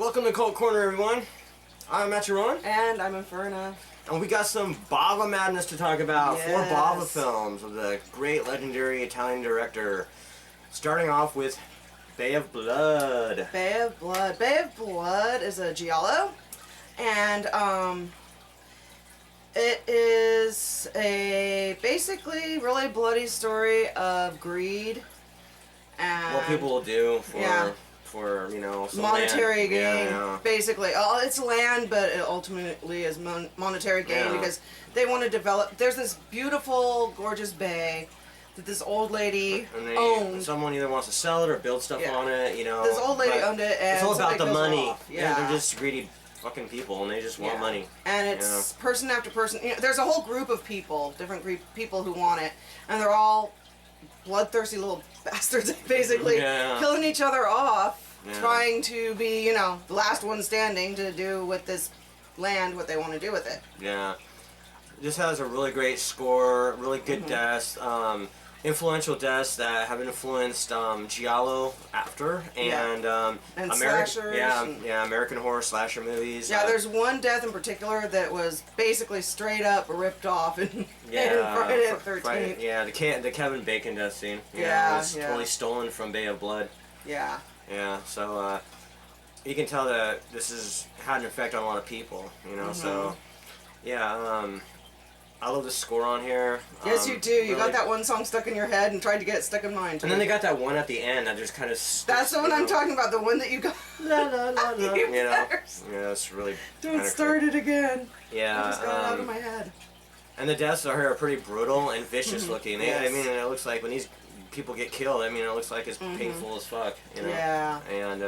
Welcome to Kult Corner, everyone. I'm Ron. And I'm Inferna. And we got some Bava madness to talk about. Yes. 4 Bava films of the great legendary Italian director. Starting off with Bay of Blood. Bay of Blood. Bay of Blood is a giallo. And it is a basically really bloody story of greed. And What people will do for some monetary land. gain. Yeah. Basically, it's land, but it ultimately is monetary gain because they want to develop. There's this beautiful, gorgeous bay that this old lady owned. Someone either wants to sell it or build stuff on it. This old lady owned it, and it's all about the money. Yeah, they're just greedy fucking people, and they just want money. And it's person after person. There's a whole group of people, different people who want it, and they're all bloodthirsty little bastards, basically killing each other off, trying to be, the last one standing to do with this land what they want to do with it. Yeah. This has a really great score, really good deaths, influential deaths that have influenced giallo after, and slashers. American horror slasher movies. Yeah, there's one death in particular that was basically straight up ripped off in Friday the 13th. Yeah, the Kevin Bacon death scene. It was totally stolen from Bay of Blood. Yeah. Yeah, so you can tell that this has had an effect on a lot of people, so yeah, I love the score on here. Yes, you do. You got that one song stuck in your head and tried to get it stuck in mine, too. And then they got that one at the end that just kind of That's the one I'm talking about, the one that you got. La, la, la, la. Yeah, it's really Don't start it again. Yeah. I just got it out of my head. And the deaths are here are pretty brutal and vicious looking. Yes. I mean, it looks like when these people get killed, it looks like it's painful as fuck, Yeah. And,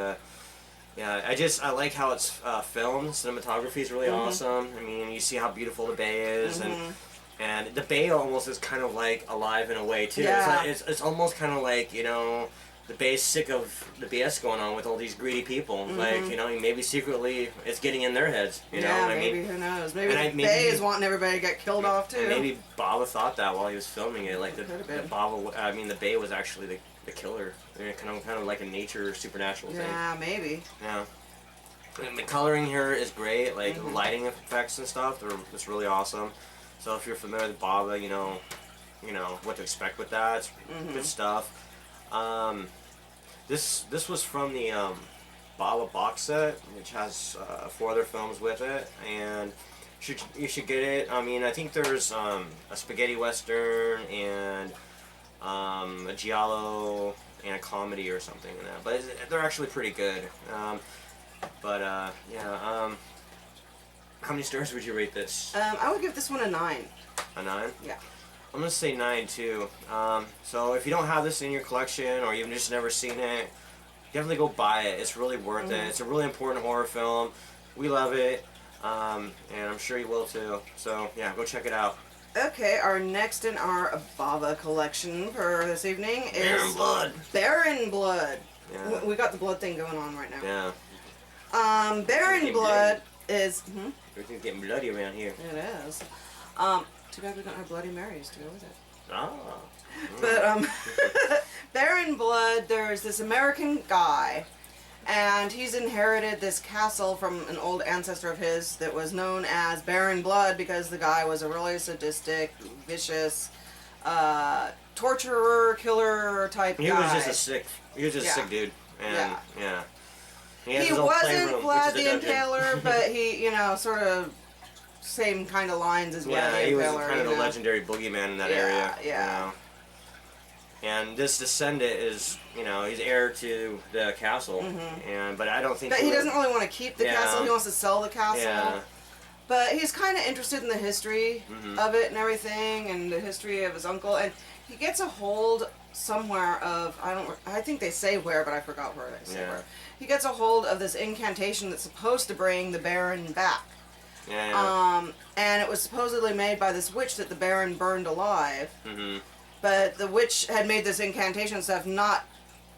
I like how it's filmed. Cinematography is really awesome. I mean, you see how beautiful the bay is, and the bay almost is kind of like alive in a way too. Yeah. It's almost kind of like the bay's sick of the BS going on with all these greedy people. Like maybe secretly it's getting in their heads. Maybe who knows? Maybe the bay is wanting everybody to get killed off too. And maybe Bava thought that while he was filming it. Like the bay was actually the killer. Kind of like a nature supernatural thing. Yeah, maybe. Yeah. And the coloring here is great. Like the lighting effects and stuff. It's really awesome. So if you're familiar with Bava, you know what to expect with that. It's good stuff. This was from the Bava box set, which has 4 other films with it, and you should get it. I mean, I think there's a spaghetti western and a giallo and a comedy or something in that, but they're actually pretty good. How many stars would you rate this? I would give this one a 9. A 9? Yeah. I'm gonna say 9 too. So if you don't have this in your collection or you've just never seen it, definitely go buy it. It's really worth it. It's a really important horror film. We love it, and I'm sure you will too. So yeah, go check it out. Okay, our next in our Bava collection for this evening is Baron Blood. Baron Blood. Yeah. We got the blood thing going on right now. Yeah. Baron Blood is. Everything's getting bloody around here. It is. Too bad we don't have Bloody Marys to go with it. Ah. But Baron Blood, there's this American guy, and he's inherited this castle from an old ancestor of his that was known as Baron Blood because the guy was a really sadistic, vicious, torturer, killer type guy. He was just a sick dude. And, yeah. He wasn't Vlad the Impaler, but he, sort of same kind of lines as Vlad the Impaler. Yeah, he was kind of the legendary boogeyman in that area. Yeah. And this descendant is, he's heir to the castle, but I don't think. But he doesn't really want to keep the castle. He wants to sell the castle. Yeah. But he's kind of interested in the history of it and everything, and the history of his uncle. And he gets a hold somewhere of I think they say where, but I forgot where they say where. He gets a hold of this incantation that's supposed to bring the Baron back. Yeah. And it was supposedly made by this witch that the Baron burned alive. But the witch had made this incantation and stuff not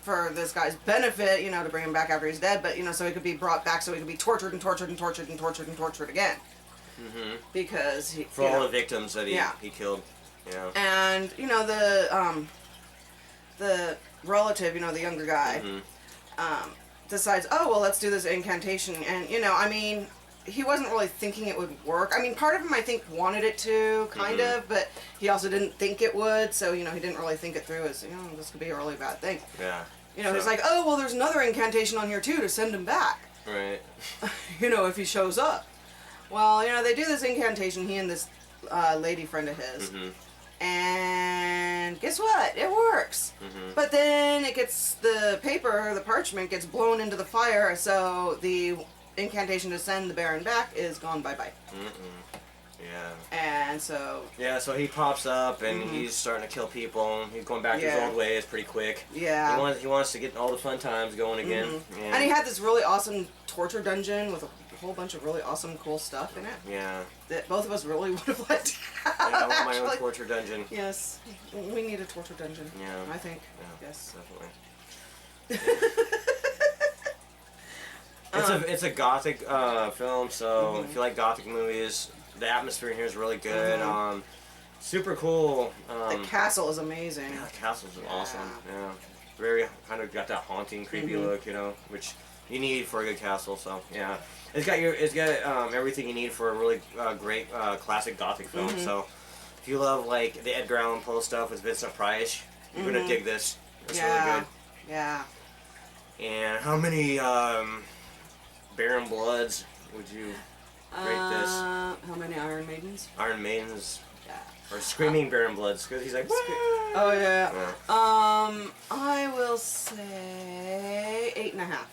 for this guy's benefit, to bring him back after he's dead, but, so he could be brought back so he could be tortured and tortured and tortured and tortured and tortured again. Because he... For all the victims that he killed. Yeah. And, the relative, the younger guy, decides, oh, well, let's do this incantation. And, you know, I mean, he wasn't really thinking it would work. I mean, part of him, I think, wanted it to, kind of, but he also didn't think it would. So, you know, he didn't really think it through as, you know, this could be a really bad thing. Yeah. You know, he's like, oh, well, there's another incantation on here, too, to send him back. Right. You know, if he shows up. Well, you know, they do this incantation, he and this lady friend of his. And guess what? It works. But then it gets, the paper, the parchment gets blown into the fire, so the incantation to send the Baron back is gone bye-bye. Yeah. And so... Yeah, so he pops up and he's starting to kill people. He's going back to his old ways pretty quick. Yeah. He wants to get all the fun times going again. And he had this really awesome torture dungeon with a whole bunch of really awesome, cool stuff in it. Yeah. That both of us really would have liked to have, Yeah, I want my actually. own torture dungeon. Yes. We need a torture dungeon. Yeah. I think. Yeah, Yes. definitely. It's a gothic film, so if you like gothic movies, the atmosphere in here is really good. Super cool. The castle is amazing. Yeah, the castle's awesome. Yeah, very kind of got that haunting, creepy look, you know, which you need for a good castle. So yeah, it's got everything you need for a really great classic gothic film. So if you love like the Edgar Allan Poe stuff with Vincent Price, you're gonna dig this. It's really good. Yeah. And how many Baron Bloods would you rate this? How many Iron Maidens? Iron Maidens. Yeah. Or Screaming Baron Bloods, because he's like, "Wah!" Oh yeah. Yeah. I will say 8.5.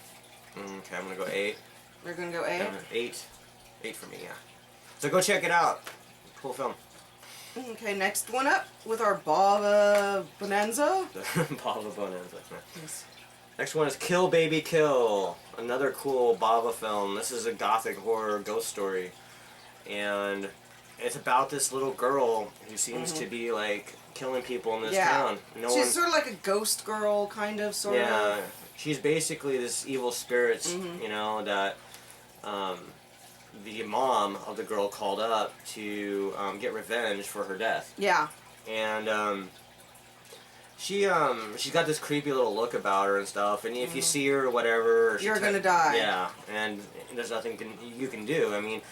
Okay, I'm gonna go 8. We're gonna go 8. 8 for me, yeah. So go check it out. Cool film. Okay, next one up with our Bava Bonanza. Bava Bonanza. Yes. Next one is Kill Baby Kill. Another cool Bava film. This is a gothic horror ghost story. And it's about this little girl who seems to be like killing people in this town. She's sort of like a ghost girl, kind of, sort of. Yeah, she's basically this evil spirit, you know, that the mom of the girl called up to get revenge for her death. Yeah. And she's got this creepy little look about her and stuff, and if you see her or whatever, You're gonna die. Yeah, and there's nothing you can do. I mean,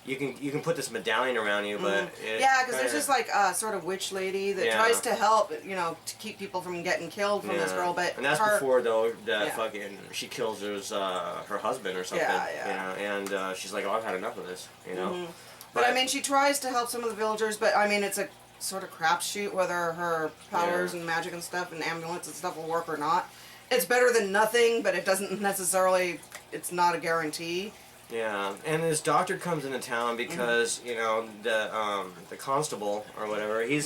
you can put this medallion around you, but yeah, because there's this like sort of witch lady that tries to help, you know, to keep people from getting killed from this girl, but and that's before though that fucking she kills her husband or something. Yeah. You know, and she's like, oh, I've had enough of this, you know. But I mean, she tries to help some of the villagers, but I mean, it's a sort of crapshoot whether her powers and magic and stuff and amulets and stuff will work or not. It's better than nothing, but it doesn't necessarily. It's not a guarantee. Yeah, and this doctor comes into town because you know the constable or whatever. He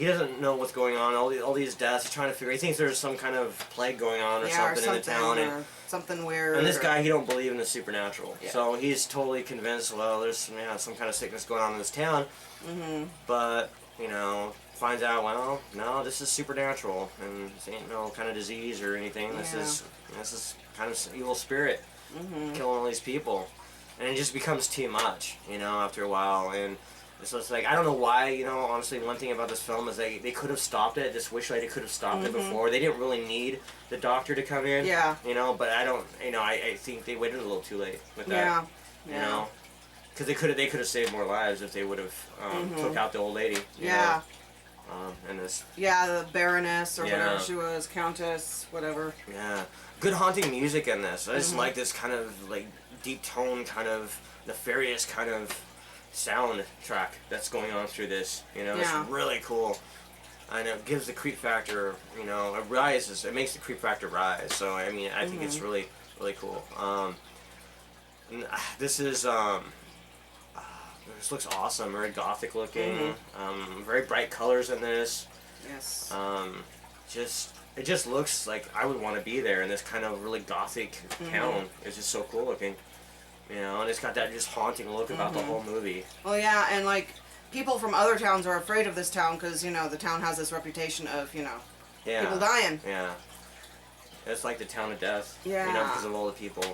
doesn't know what's going on. All these deaths. He's trying to figure. He thinks there's some kind of plague going on or something in the town, and something weird. And this guy, he don't believe in the supernatural, so he's totally convinced. Well, there's some kind of sickness going on in this town, but you know, finds out. Well, no, this is supernatural, and this ain't no kind of disease or anything. This is kind of evil spirit killing all these people. And it just becomes too much, you know, after a while. And so it's like, I don't know why, you know, honestly, one thing about this film is they could have stopped it. This witch lady could have stopped it before. They didn't really need the doctor to come in. Yeah. You know, but I don't, you know, I think they waited a little too late with that. Yeah. You know? Because they could have saved more lives if they would have took out the old lady. You know? And this. Yeah, the Baroness or whatever she was, Countess, whatever. Yeah. Good haunting music in this. I just like this kind of, like, deep tone, kind of nefarious kind of sound track that's going on through this. You know, it's really cool. And it gives the creep factor, you know, it rises. It makes the creep factor rise. So, I mean, I think it's really, really cool. This is, this looks awesome. Very gothic looking. Very bright colors in this. Yes. It just looks like I would want to be there in this kind of really gothic town. It's just so cool looking. You know, and it's got that just haunting look about the whole movie. Well, yeah, and like, people from other towns are afraid of this town because, you know, the town has this reputation of, you know, people dying. Yeah. It's like the town of death. Yeah. You know, because of all the people,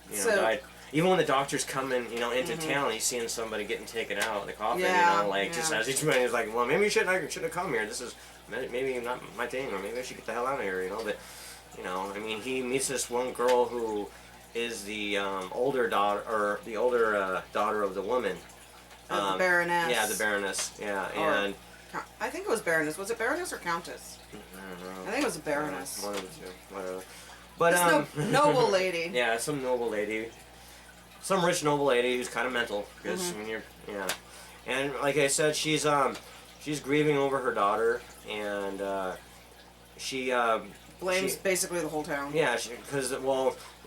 you know, died. Even when the doctor's coming, you know, into town, he's seeing somebody getting taken out in the coffin, you know, like, just as each man is like, well, maybe I shouldn't have come here. This is maybe not my thing, or maybe I should get the hell out of here, you know, but you know, I mean, he meets this one girl who is the older daughter, or the older daughter of the woman. The Baroness. Yeah, the Baroness. Yeah, and I think it was Baroness. Was it Baroness or Countess? I don't know. I think it was a Baroness. One of the two, whatever. But this noble lady. Yeah, some noble lady, some rich noble lady who's kind of mental. Because I mean, and like I said, she's grieving over her daughter, and she blames basically the whole town. Yeah, because the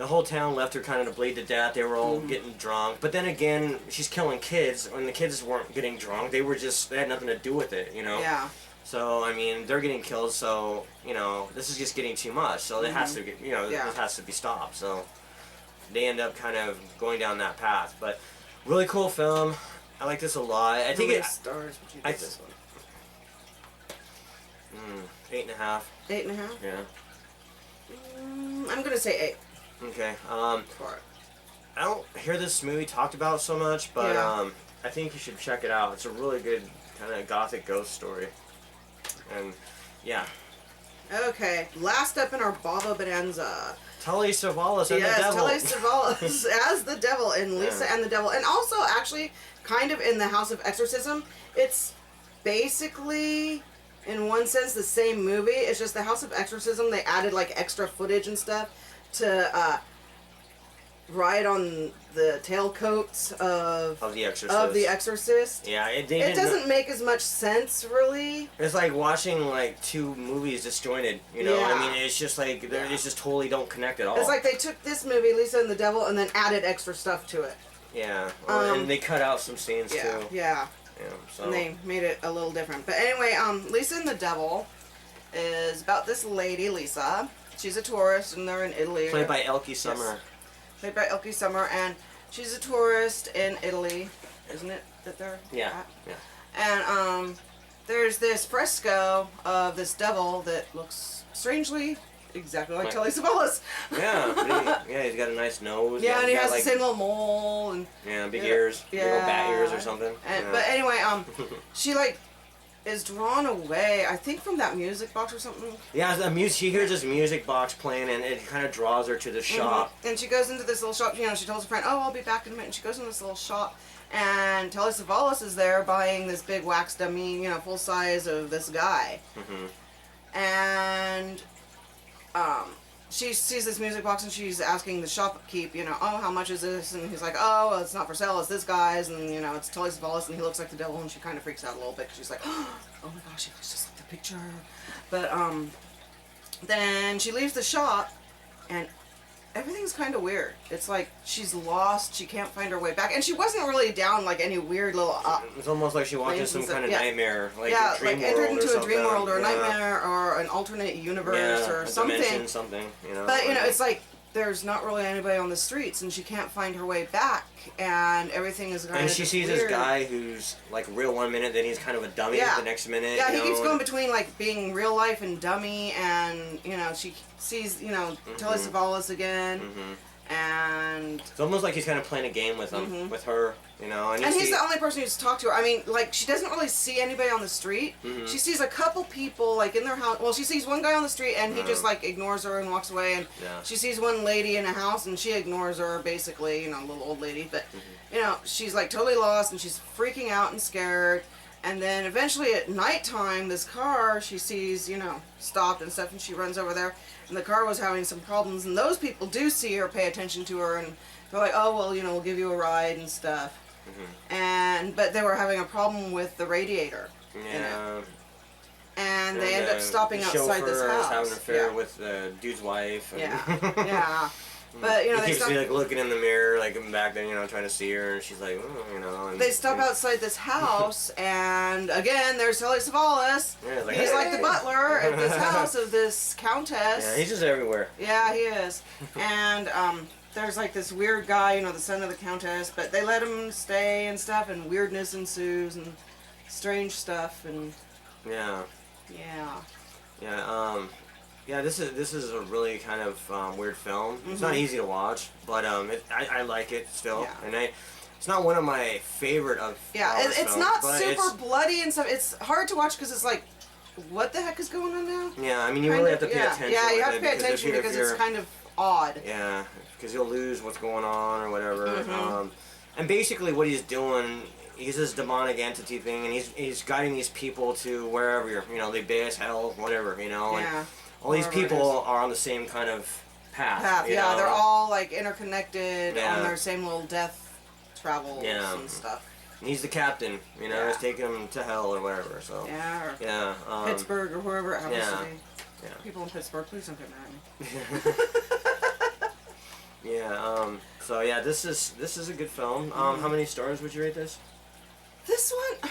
whole town left her kind of to bleed to death. They were all getting drunk, but then again, she's killing kids. When the kids weren't getting drunk, they had nothing to do with it, you know. Yeah. So I mean, they're getting killed. So you know, this is just getting too much. So it has to get, you know, it has to be stopped. So they end up kind of going down that path. But really cool film. I like this a lot. I think stars would you give this one? 8.5. 8.5. Yeah. I'm gonna say 8. Okay. I don't hear this movie talked about so much, but I think you should check it out. It's a really good kind of gothic ghost story. And yeah. Okay, last up in our Bava Bonanza. Telly Savalas and the devil. Telly Savalas as the devil in Lisa and the Devil, and also actually kind of in the House of Exorcism. It's basically, in one sense, the same movie. It's just the House of Exorcism. They added like extra footage and stuff to ride on the tailcoats of the Exorcist. Yeah, it doesn't make as much sense, really. It's like watching like two movies disjointed. You know, I mean, it's just like it's just totally don't connect at all. It's like they took this movie, Lisa and the Devil, and then added extra stuff to it. Yeah, and they cut out some scenes too. Yeah. Yeah, so. And they made it a little different. But anyway, Lisa and the Devil is about this lady, Lisa. She's a tourist, and they're in Italy. Played by Elke Summer. Yes. Played by Elke Summer, and she's a tourist in Italy, isn't it? That they're at? Yeah. And there's this fresco of this devil that looks strangely exactly like Telly Savalas. Yeah, he's got a nice nose. Yeah, and he has the same little mole and big ears, big old bat ears or something. But anyway, she like is drawn away, I think, from that music box or something. Yeah, she hears this music box playing, and it kind of draws her to the shop. And she goes into this little shop. You know, she tells her friend, "Oh, I'll be back in a minute." And she goes into this little shop, and Telly Savalas is there buying this big wax dummy, you know, full size of this guy. And she sees this music box, and she's asking the shopkeep, you know, "Oh, how much is this?" And he's like, "Oh, well, it's not for sale, it's this guy's." And, you know, it's Telly Savalas, and he looks like the devil, and she kind of freaks out a little bit, because she's like, "Oh my gosh, he looks just like the picture." But then she leaves the shop, and everything's kind of weird. It's like she's lost, she can't find her way back, and she wasn't really down like any weird little it's almost like she walked into some kind of nightmare, like a dream like entered world into or a dream something. world or a nightmare or an alternate universe or something. Something, you know. But you know, it's like there's not really anybody on the streets, and she can't find her way back, and everything is kind of. And she sees weird. this guy who's like real one minute, then he's kind of a dummy the next minute. Yeah, he keeps going between like being real life and dummy, and you know, she sees Telly Savalas again. And it's almost like he's kind of playing a game with him, with her, you know. And he's the only person who's talked to her. I mean, like, she doesn't really see anybody on the street. She sees a couple people, like, in their house. Well, she sees one guy on the street, and he just, like, ignores her and walks away. And she sees one lady in a house, and she ignores her, basically, you know, a little old lady. But, you know, she's, like, totally lost, and she's freaking out and scared. And then eventually at nighttime, this car she sees, you know, stopped and stuff, and she runs over there. And the car was having some problems, and those people do see her, pay attention to her, and they're like, "Oh, well, you know, we'll give you a ride and stuff." But they were having a problem with the radiator. Yeah. And they end up stopping outside this house. Is having an affair with the dude's wife. And Yeah. But, you know, he keeps like looking in the mirror, like back there, you know, trying to see her, and she's like, "Oh," you know. And they stop outside this house, and again, there's Telly Savalas. Yeah, like, he's like the butler at this house of this countess. Yeah, he's just everywhere. Yeah, he is. And there's like this weird guy, you know, the son of the countess, but they let him stay and stuff, and weirdness ensues, and strange stuff, and yeah. Yeah, this is a really kind of weird film. It's not easy to watch, but I like it still, and it's not one of my favorite of. Yeah, it's films, not but super bloody and stuff. It's hard to watch because it's like what the heck is going on now? Yeah, I mean, you really have to pay attention. Yeah, you have to with pay it attention because it's kind of odd. Yeah, because you'll lose what's going on or whatever. Mm-hmm. And basically, what he's doing, he's this demonic entity thing, and he's guiding these people to wherever the abyss, hell, whatever, Yeah. And all these people are on the same kind of path. Yeah, they're all like interconnected Yeah. on their same little death travels and stuff. And he's the captain, Yeah. He's taking them to hell or whatever. So Yeah, or Pittsburgh or wherever it happens to be. Yeah. People in Pittsburgh, please don't get mad at me. Yeah. So yeah, this is a good film. How many stars would you rate this? This one,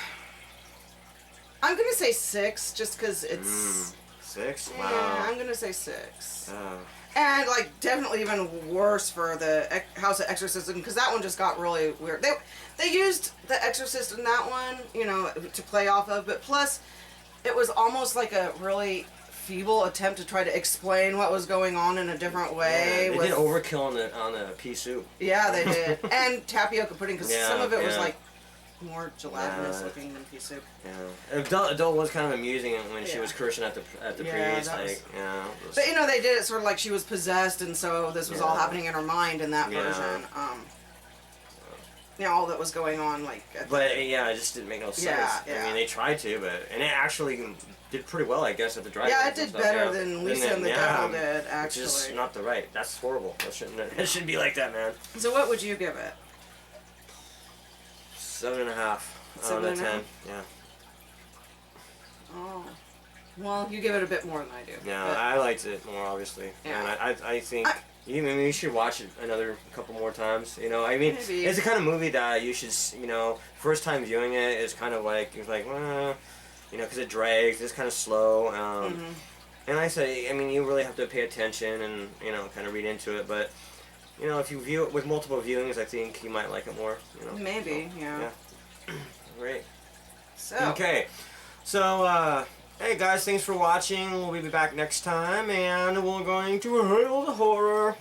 I'm gonna say 6, just because it's 6. Yeah, Wow. I'm gonna say 6. Oh. And like definitely even worse for the House of Exorcism, because that one just got really weird. They used the Exorcist in that one, to play off of, but plus it was almost like a really feeble attempt to try to explain what was going on in a different way. Yeah, they did overkill on the pea soup. Yeah, they did. And tapioca pudding, because some of it was yeah. like more gelatinous looking than pea soup. Yeah, adult was kind of amusing when she was cursing at the priest. But they did it sort of like she was possessed, and so this was all happening in her mind in that version. All that was going on, like. It just didn't make no sense. Yeah. I mean, they tried to, and it actually did pretty well, I guess, at the drive-in. Yeah, it did better than Lisa and the Devil did, actually. Which is not right. That's horrible. It shouldn't be like that, man. So what would you give it? 7.5 out of 10. Yeah. Oh. Well, you give it a bit more than I do. Yeah, I liked it more, obviously. Yeah. And I think you should watch it another couple more times. I mean, Maybe. it's the kind of movie that you should, first time viewing it is kind of like, well, because it drags, it's kind of slow. And I say, I mean, you really have to pay attention and, kind of read into it. But, if you view it with multiple viewings, I think you might like it more. Maybe, yeah. Great. So. Okay. So, hey guys, thanks for watching. We'll be back next time, and we're going to hail the horror.